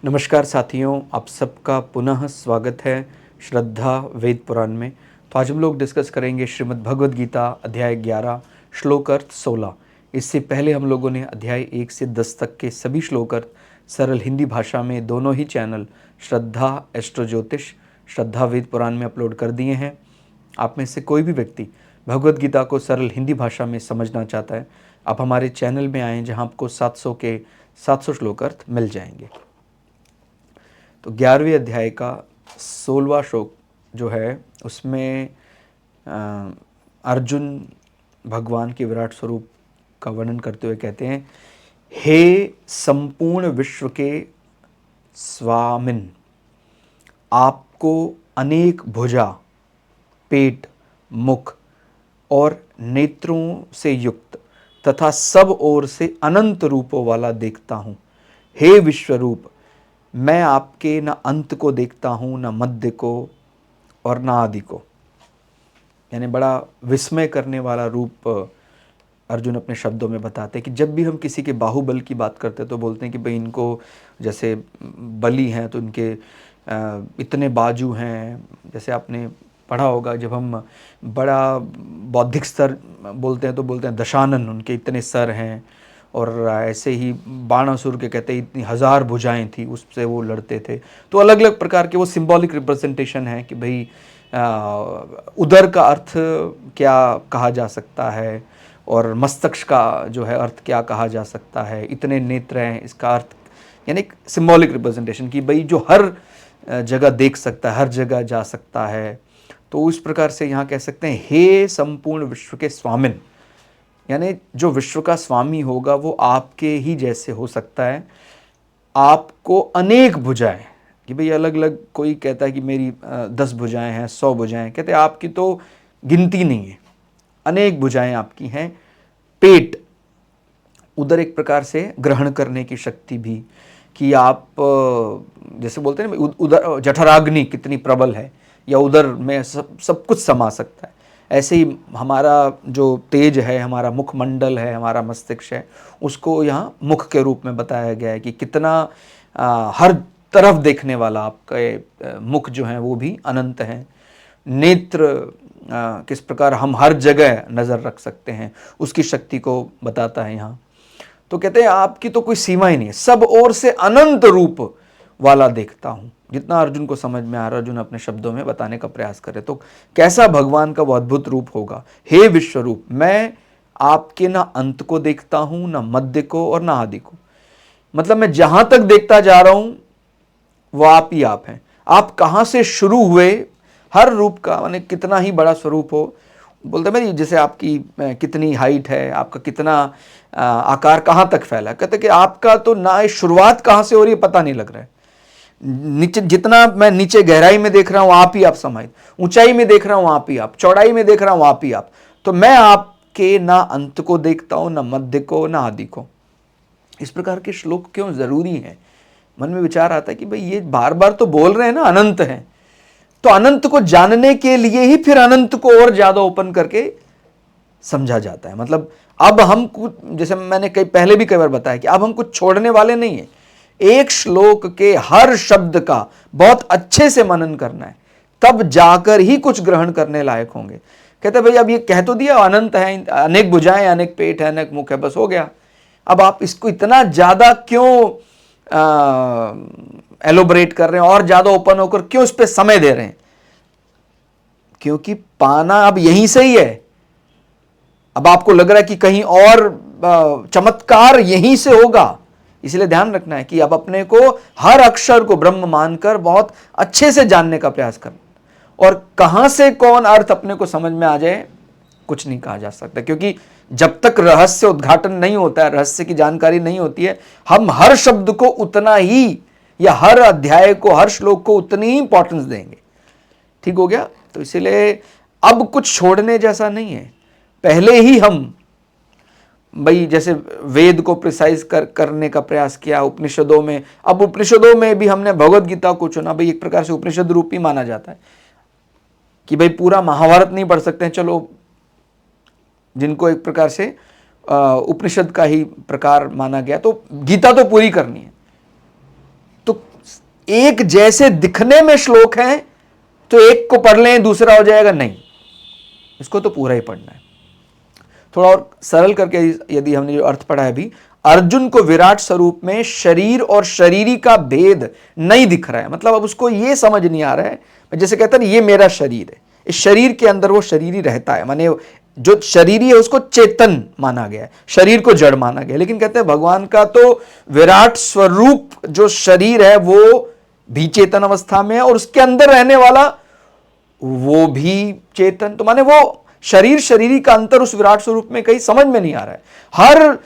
नमस्कार साथियों, आप सबका पुनः स्वागत है श्रद्धा वेद पुराण में। तो आज हम लोग डिस्कस करेंगे श्रीमद् भगवद गीता अध्याय 11 श्लोक अर्थ 16। इससे पहले हम लोगों ने अध्याय 1 से 10 तक के सभी श्लोक अर्थ सरल हिंदी भाषा में दोनों ही चैनल श्रद्धा एस्ट्रो ज्योतिष, श्रद्धा वेद पुराण में अपलोड कर दिए हैं। आप में से कोई भी व्यक्ति भगवद गीता को सरल हिंदी भाषा में समझना चाहता है, आप हमारे चैनल में आएँ जहाँ आपको 700 के 700 श्लोक अर्थ मिल जाएंगे। तो 11वें अध्याय का 16वां श्लोक जो है उसमें अर्जुन भगवान के विराट स्वरूप का वर्णन करते हुए कहते हैं, हे संपूर्ण विश्व के स्वामिन, आपको अनेक भुजा, पेट, मुख और नेत्रों से युक्त तथा सब ओर से अनंत रूपों वाला देखता हूँ। हे विश्वरूप, मैं आपके न अंत को देखता हूँ, न मध्य को और न आदि को। यानी बड़ा विस्मय करने वाला रूप अर्जुन अपने शब्दों में बताते हैं कि जब भी हम किसी के बाहुबल की बात करते हैं तो बोलते हैं कि भाई इनको, जैसे बलि हैं तो इनके इतने बाजू हैं। जैसे आपने पढ़ा होगा, जब हम बड़ा बौद्धिक स्तर बोलते हैं तो बोलते हैं दशानन, उनके इतने सर हैं। और ऐसे ही बाणासुर के कहते हैं इतनी 1000 भुजाएं थी, उससे वो लड़ते थे। तो अलग अलग प्रकार के वो सिंबॉलिक रिप्रेजेंटेशन है कि भाई उदर का अर्थ क्या कहा जा सकता है और मस्तक का जो है अर्थ क्या कहा जा सकता है, इतने नेत्र हैं इसका अर्थ, यानी एक सिंबॉलिक रिप्रेजेंटेशन कि भाई जो हर जगह देख सकता है, हर जगह जा सकता है। तो उस प्रकार से यहाँ कह सकते हैं, हे संपूर्ण विश्व के स्वामिन, यानी जो विश्व का स्वामी होगा वो आपके ही जैसे हो सकता है। आपको अनेक भुजाएं, कि भाई अलग अलग, कोई कहता है कि मेरी 10 भुजाएं हैं, 100 भुजाएं, कहते हैं आपकी तो गिनती नहीं है, अनेक भुजाएं आपकी हैं। पेट, उधर एक प्रकार से ग्रहण करने की शक्ति भी, कि आप जैसे बोलते हैं ना उधर जठराग्नि कितनी प्रबल है, या उधर में सब कुछ समा सकता है। ऐसे ही हमारा जो तेज है, हमारा मुखमंडल है, हमारा मस्तिष्क है, उसको यहाँ मुख के रूप में बताया गया है कि कितना हर तरफ देखने वाला आपका मुख जो है वो भी अनंत है। नेत्र, किस प्रकार हम हर जगह नज़र रख सकते हैं, उसकी शक्ति को बताता है यहाँ। तो कहते हैं आपकी तो कोई सीमा ही नहीं है, सब ओर से अनंत रूप वाला देखता हूँ। जितना अर्जुन को समझ में आ रहा है, अर्जुन अपने शब्दों में बताने का प्रयास करे तो कैसा भगवान का वो अद्भुत रूप होगा। हे विश्वरूप, मैं आपके ना अंत को देखता हूँ, ना मध्य को और ना आदि को। मतलब मैं जहां तक देखता जा रहा हूं वो आप ही आप हैं। आप कहां से शुरू हुए, हर रूप का माने कितना ही बड़ा स्वरूप हो, बोलते मेरी जैसे आपकी कितनी हाइट है, आपका कितना आकार कहाँ तक फैला है, कहते कि आपका तो ना शुरुआत कहाँ से हो रही है पता नहीं लग रहा है। नीचे जितना मैं नीचे गहराई में देख रहा हूँ आप ही आप समाहित, ऊंचाई में देख रहा हूँ आप ही आप, चौड़ाई में देख रहा हूँ आप ही आप। तो मैं आपके ना अंत को देखता हूँ, ना मध्य को, ना आदि को। इस प्रकार के श्लोक क्यों जरूरी है? मन में विचार आता है कि भाई ये बार बार तो बोल रहे हैं ना अनंत है, तो अनंत को जानने के लिए ही फिर अनंत को और ज्यादा ओपन करके समझा जाता है। मतलब अब हम कुछ, जैसे मैंने पहले भी कई बार बताया कि अब हम कुछ छोड़ने वाले नहीं है। एक श्लोक के हर शब्द का बहुत अच्छे से मनन करना है, तब जाकर ही कुछ ग्रहण करने लायक होंगे। कहते भाई अब ये कह तो दिया अनंत है, अनेक भुजाएं, अनेक पेट है, अनेक मुख है, बस हो गया। अब आप इसको इतना ज्यादा क्यों एलोबरेट कर रहे हैं और ज्यादा ओपन होकर क्यों इस पे समय दे रहे हैं? क्योंकि पाना अब यहीं से ही है। अब आपको लग रहा है कि कहीं और चमत्कार यहीं से होगा, इसलिए ध्यान रखना है कि अब अपने को हर अक्षर को ब्रह्म मानकर बहुत अच्छे से जानने का प्रयास करना। और कहां से कौन अर्थ अपने को समझ में आ जाए कुछ नहीं कहा जा सकता, क्योंकि जब तक रहस्य उद्घाटन नहीं होता है, रहस्य की जानकारी नहीं होती है, हम हर शब्द को उतना ही, या हर अध्याय को, हर श्लोक को उतनी ही इंपॉर्टेंस देंगे। ठीक हो गया? तो इसीलिए अब कुछ छोड़ने जैसा नहीं है। पहले ही हम भाई जैसे वेद को प्रिसाइज करने का प्रयास किया उपनिषदों में, अब उपनिषदों में भी हमने भगवद गीता को चुना। भाई एक प्रकार से उपनिषद रूप ही माना जाता है कि भाई पूरा महाभारत नहीं पढ़ सकते हैं, चलो जिनको एक प्रकार से उपनिषद का ही प्रकार माना गया, तो गीता तो पूरी करनी है। तो एक जैसे दिखने में श्लोक हैं तो एक को पढ़ लें दूसरा हो जाएगा, नहीं, इसको तो पूरा ही पढ़ना है। थोड़ा और सरल करके यदि हमने जो अर्थ पढ़ा है अभी, अर्जुन को विराट स्वरूप में शरीर और शरीरी का भेद नहीं दिख रहा है, मतलब अब उसको ये समझ नहीं आ रहा है, जैसे कहते हैं ये मेरा शरीर है, इस शरीर के अंदर वो शरीरी रहता है, माने जो शरीरी है उसको चेतन माना गया है, शरीर को जड़ माना गया, लेकिन कहते हैं भगवान का तो विराट स्वरूप जो शरीर है वो भी चेतन अवस्था में है और उसके अंदर रहने वाला वो भी चेतन, तो माने वो शरीर शरीरी का अंतर उस विराट स्वरूप में कहीं समझ में नहीं आ रहा है। हर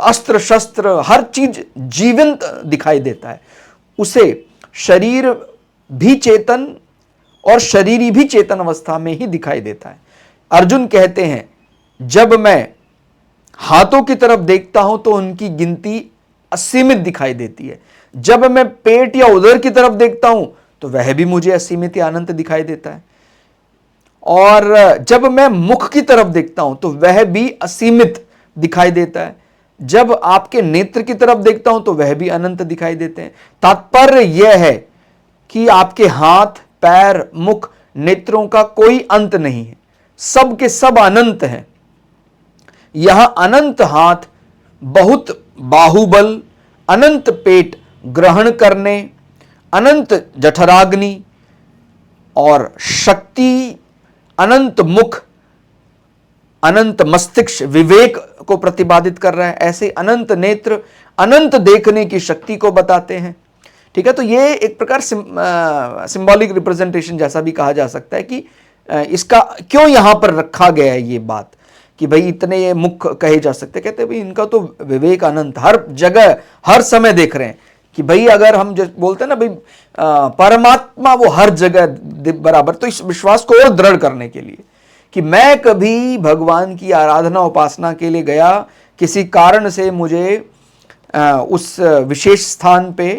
अस्त्र शस्त्र हर चीज जीवंत दिखाई देता है, उसे शरीर भी चेतन और शरीरी भी चेतन अवस्था में ही दिखाई देता है। अर्जुन कहते हैं जब मैं हाथों की तरफ देखता हूं तो उनकी गिनती असीमित दिखाई देती है, जब मैं पेट या उदर की तरफ देखता हूं तो वह भी मुझे असीमित या अनंत दिखाई देता है, और जब मैं मुख की तरफ देखता हूं तो वह भी असीमित दिखाई देता है, जब आपके नेत्र की तरफ देखता हूं तो वह भी अनंत दिखाई देते हैं। तात्पर्य यह है कि आपके हाथ पैर मुख नेत्रों का कोई अंत नहीं है, सब के सब अनंत हैं। यह अनंत हाथ बहुत बाहुबल, अनंत पेट ग्रहण करने, अनंत जठराग्नि और शक्ति, अनंत मुख, अनंत मस्तिष्क विवेक को प्रतिपादित कर रहा है, ऐसे अनंत नेत्र अनंत देखने की शक्ति को बताते हैं। ठीक है, तो ये एक प्रकार सिंबॉलिक रिप्रेजेंटेशन जैसा भी कहा जा सकता है कि इसका क्यों यहां पर रखा गया है ये बात कि भाई इतने ये मुख कहे जा सकते, कहते हैं भाई इनका तो विवेक अनंत, हर जगह हर समय देख रहे हैं कि भाई अगर हम जो बोलते हैं ना भाई परमात्मा वो हर जगह बराबर, तो इस विश्वास को और दृढ़ करने के लिए कि मैं कभी भगवान की आराधना उपासना के लिए गया, किसी कारण से मुझे उस विशेष स्थान पे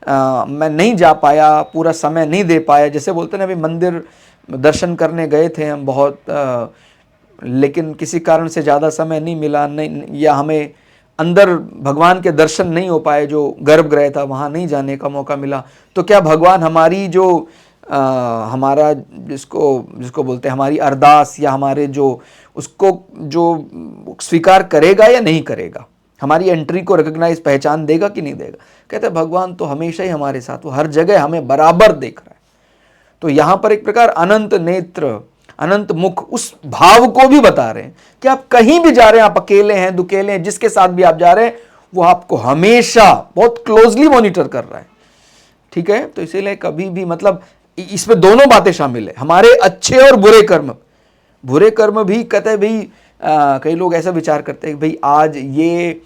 मैं नहीं जा पाया, पूरा समय नहीं दे पाया, जैसे बोलते हैं ना भाई मंदिर दर्शन करने गए थे हम बहुत, लेकिन किसी कारण से ज़्यादा समय नहीं मिला, नहीं, या हमें अंदर भगवान के दर्शन नहीं हो पाए, जो गर्भगृह था वहाँ नहीं जाने का मौका मिला, तो क्या भगवान हमारी जो हमारा जिसको बोलते हैं हमारी अरदास या हमारे जो उसको जो स्वीकार करेगा या नहीं करेगा, हमारी एंट्री को रिकॉग्नाइज पहचान देगा कि नहीं देगा? कहते हैं भगवान तो हमेशा ही हमारे साथ, वो हर जगह हमें बराबर देख रहा है। तो यहाँ पर एक प्रकार अनंत नेत्र अनंत मुख उस भाव को भी बता रहे हैं कि आप कहीं भी जा रहे हैं, आप अकेले हैं दुकेले हैं, जिसके साथ भी आप जा रहे हैं वो आपको हमेशा बहुत क्लोजली मॉनिटर कर रहा है। ठीक है, तो इसीलिए कभी भी मतलब इसमें दोनों बातें शामिल है, हमारे अच्छे और बुरे कर्म। बुरे कर्म भी कहते हैं भाई कई लोग ऐसा विचार करते हैं भाई आज ये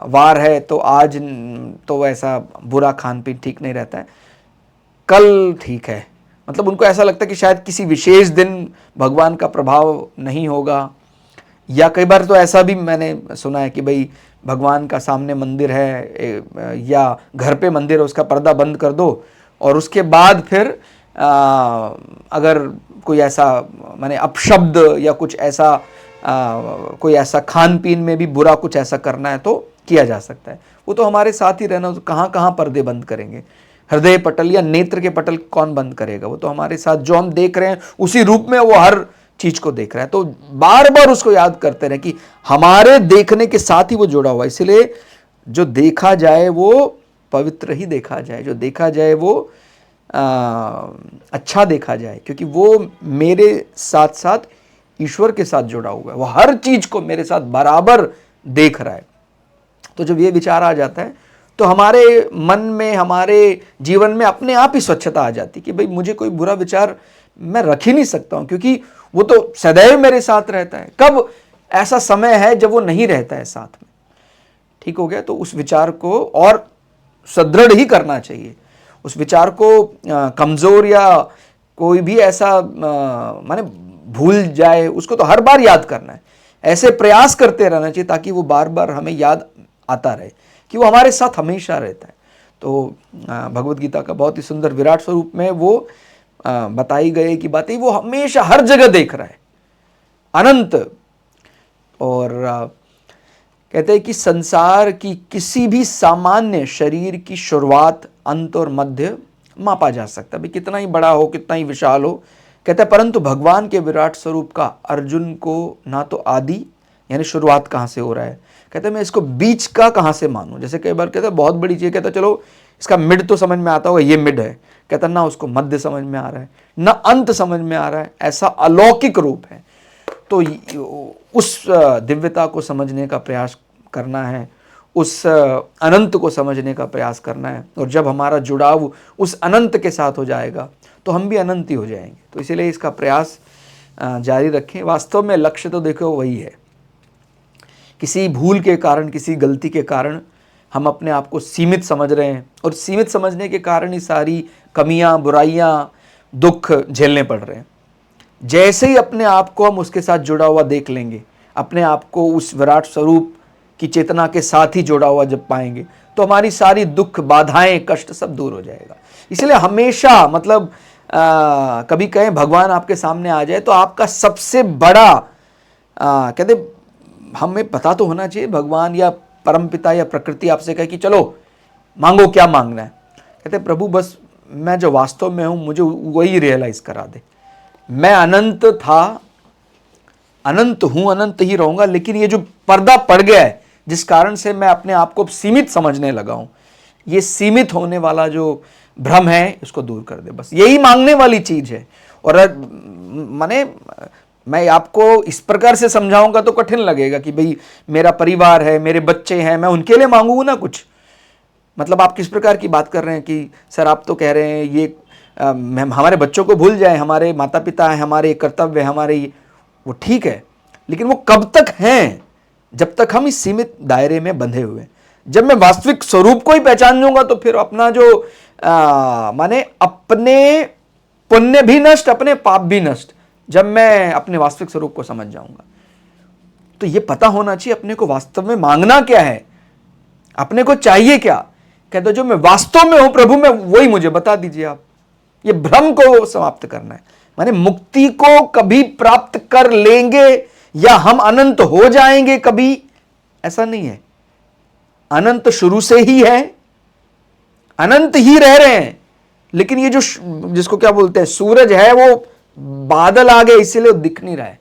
वार है तो आज तो ऐसा बुरा खान पीन ठीक नहीं रहता है, कल ठीक है, मतलब उनको ऐसा लगता है कि शायद किसी विशेष दिन भगवान का प्रभाव नहीं होगा। या कई बार तो ऐसा भी मैंने सुना है कि भाई भगवान का सामने मंदिर है या घर पे मंदिर है, उसका पर्दा बंद कर दो और उसके बाद फिर अगर कोई ऐसा माने अपशब्द या कुछ ऐसा कोई ऐसा खान पीन में भी बुरा कुछ ऐसा करना है तो किया जा सकता है। वो तो हमारे साथ ही रहना, तो कहाँ कहाँ पर्दे बंद करेंगे? हृदय पटल या नेत्र के पटल कौन बंद करेगा? वो तो हमारे साथ जो हम देख रहे हैं उसी रूप में वो हर चीज को देख रहा है। तो बार बार उसको याद करते रहे कि हमारे देखने के साथ ही वो जुड़ा हुआ है। इसलिए जो देखा जाए वो पवित्र ही देखा जाए, जो देखा जाए वो अच्छा देखा जाए, क्योंकि वो मेरे साथ साथ ईश्वर के साथ जुड़ा हुआ है, वो हर चीज को मेरे साथ बराबर देख रहा है। तो जब ये विचार आ जाता है तो हमारे मन में हमारे जीवन में अपने आप ही स्वच्छता आ जाती कि भाई मुझे कोई बुरा विचार मैं रख ही नहीं सकता हूं, क्योंकि वो तो सदैव मेरे साथ रहता है। कब ऐसा समय है जब वो नहीं रहता है साथ में? ठीक हो गया, तो उस विचार को और सुदृढ़ ही करना चाहिए। उस विचार को कमजोर या कोई भी ऐसा माने भूल जाए उसको तो हर बार याद करना है, ऐसे प्रयास करते रहना चाहिए ताकि वो बार बार हमें याद आता रहे कि वो हमारे साथ हमेशा रहता है। तो भगवत गीता का बहुत ही सुंदर विराट स्वरूप में वो बताई गई कि बातें वो हमेशा हर जगह देख रहा है, अनंत। और कहते हैं कि संसार की किसी भी सामान्य शरीर की शुरुआत, अंत और मध्य मापा जा सकता है, भाई कितना ही बड़ा हो, कितना ही विशाल हो। कहते हैं परंतु भगवान के विराट स्वरूप का अर्जुन को ना तो आदि यानी शुरुआत कहाँ से हो रहा है, कहते हैं मैं इसको बीच का कहाँ से मानूं। जैसे कई बार कहते हैं बहुत बड़ी चीज़, कहता चलो इसका मिड तो समझ में आता होगा, ये मिड है, कहता ना उसको मध्य समझ में आ रहा है, ना अंत समझ में आ रहा है, ऐसा अलौकिक रूप है। तो उस दिव्यता को समझने का प्रयास करना है, उस अनंत को समझने का प्रयास करना है, और जब हमारा जुड़ाव उस अनंत के साथ हो जाएगा तो हम भी अनंत ही हो जाएंगे। तो इसीलिए इसका प्रयास जारी रखें। वास्तव में लक्ष्य तो देखो वही है, किसी भूल के कारण, किसी गलती के कारण हम अपने आप को सीमित समझ रहे हैं, और सीमित समझने के कारण ही सारी कमियां, बुराइयां, दुख झेलने पड़ रहे हैं। जैसे ही अपने आप को हम उसके साथ जुड़ा हुआ देख लेंगे, अपने आप को उस विराट स्वरूप की चेतना के साथ ही जुड़ा हुआ जब पाएंगे, तो हमारी सारी दुख, बाधाएं, कष्ट सब दूर हो जाएगा। इसलिए हमेशा मतलब कभी कहें भगवान आपके सामने आ जाए तो आपका सबसे बड़ा कहते हमें पता तो होना चाहिए, भगवान या परमपिता या प्रकृति आपसे कहे कि चलो मांगो, क्या मांगना है। कहते प्रभु बस मैं जो वास्तव में हूं मुझे वही रियलाइज करा दे। मैं अनंत था, अनंत हूं, अनंत ही रहूंगा, लेकिन ये जो पर्दा पड़ गया है जिस कारण से मैं अपने आप को सीमित समझने लगा हूं, ये सीमित होने वाला जो भ्रम है इसको दूर कर दे। बस यही मांगने वाली चीज है। और माने मैं आपको इस प्रकार से समझाऊंगा तो कठिन लगेगा कि भाई मेरा परिवार है, मेरे बच्चे हैं, मैं उनके लिए मांगूंगा ना कुछ। मतलब आप किस प्रकार की बात कर रहे हैं कि सर आप तो कह रहे हैं ये हमारे बच्चों को भूल जाए, हमारे माता पिता हैं, हमारे कर्तव्य है, हमारे वो ठीक है, लेकिन वो कब तक हैं जब तक हम इस सीमित दायरे में बंधे हुए। जब मैं वास्तविक स्वरूप को ही पहचान लूंगा तो फिर अपना जो माने अपने पुण्य भी नष्ट, अपने पाप भी नष्ट, जब मैं अपने वास्तविक स्वरूप को समझ जाऊंगा। तो ये पता होना चाहिए अपने को वास्तव में मांगना क्या है, अपने को चाहिए क्या। कहते जो मैं वास्तव में हूं प्रभु में, वही मुझे बता दीजिए आप। ये भ्रम को समाप्त करना है। माने मुक्ति को कभी प्राप्त कर लेंगे या हम अनंत हो जाएंगे कभी, ऐसा नहीं है। अनंत शुरू से ही है, अनंत ही रह रहे हैं, लेकिन ये जो जिसको क्या बोलते हैं सूरज है, वो बादल आ गए इसीलिए दिख नहीं रहा है।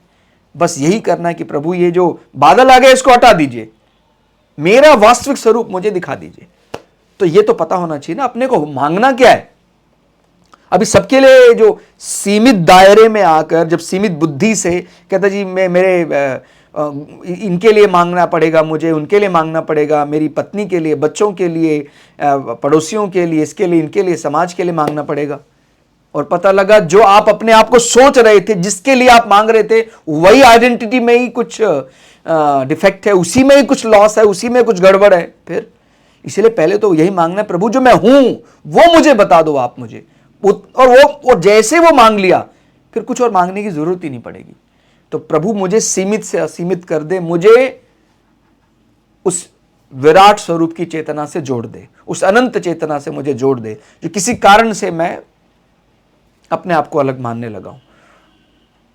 बस यही करना है कि प्रभु ये जो बादल आ गए इसको हटा दीजिए, मेरा वास्तविक स्वरूप मुझे दिखा दीजिए। तो ये तो पता होना चाहिए ना अपने को मांगना क्या है। अभी सबके लिए जो सीमित दायरे में आकर, जब सीमित बुद्धि से कहता जी मैं मेरे इनके लिए मांगना पड़ेगा, मुझे उनके लिए मांगना पड़ेगा, मेरी पत्नी के लिए, बच्चों के लिए, पड़ोसियों के लिए, इसके लिए, इनके लिए, समाज के लिए मांगना पड़ेगा। और पता लगा जो आप अपने आप को सोच रहे थे, जिसके लिए आप मांग रहे थे, वही आइडेंटिटी में ही कुछ डिफेक्ट है, उसी में ही कुछ लॉस है, उसी में कुछ गड़बड़ है। फिर इसलिए पहले तो यही मांगना है, प्रभु जो मैं हूं वो मुझे बता दो आप मुझे। और वो जैसे वो मांग लिया फिर कुछ और मांगने की जरूरत ही नहीं पड़ेगी। तो प्रभु मुझे सीमित से असीमित कर दे, मुझे उस विराट स्वरूप की चेतना से जोड़ दे, उस अनंत चेतना से मुझे जोड़ दे, जो किसी कारण से मैं अपने आप को अलग मानने लगा हूं।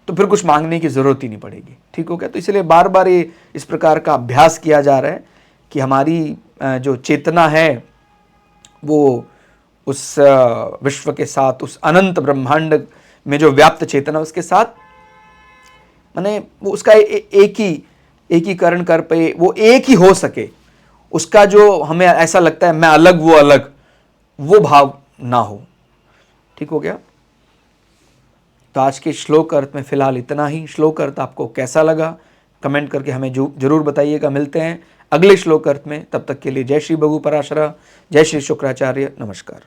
तो फिर कुछ मांगने की जरूरत ही नहीं पड़ेगी। ठीक हो गया। तो इसलिए बार बार ये इस प्रकार का अभ्यास किया जा रहा है कि हमारी जो चेतना है वो उस विश्व के साथ, उस अनंत ब्रह्मांड में जो व्याप्त चेतना उसके साथ, माने वो उसका एकीकरण कर पे, वो एक ही हो सके। उसका जो हमें ऐसा लगता है मैं अलग वो अलग, वो भाव ना हो। ठीक हो गया। तो आज के श्लोक अर्थ में फिलहाल इतना ही। श्लोक अर्थ आपको कैसा लगा कमेंट करके हमें जरूर बताइएगा। मिलते हैं अगले श्लोक अर्थ में, तब तक के लिए जय श्री भगु पराशरा, जय श्री शुक्राचार्य, नमस्कार।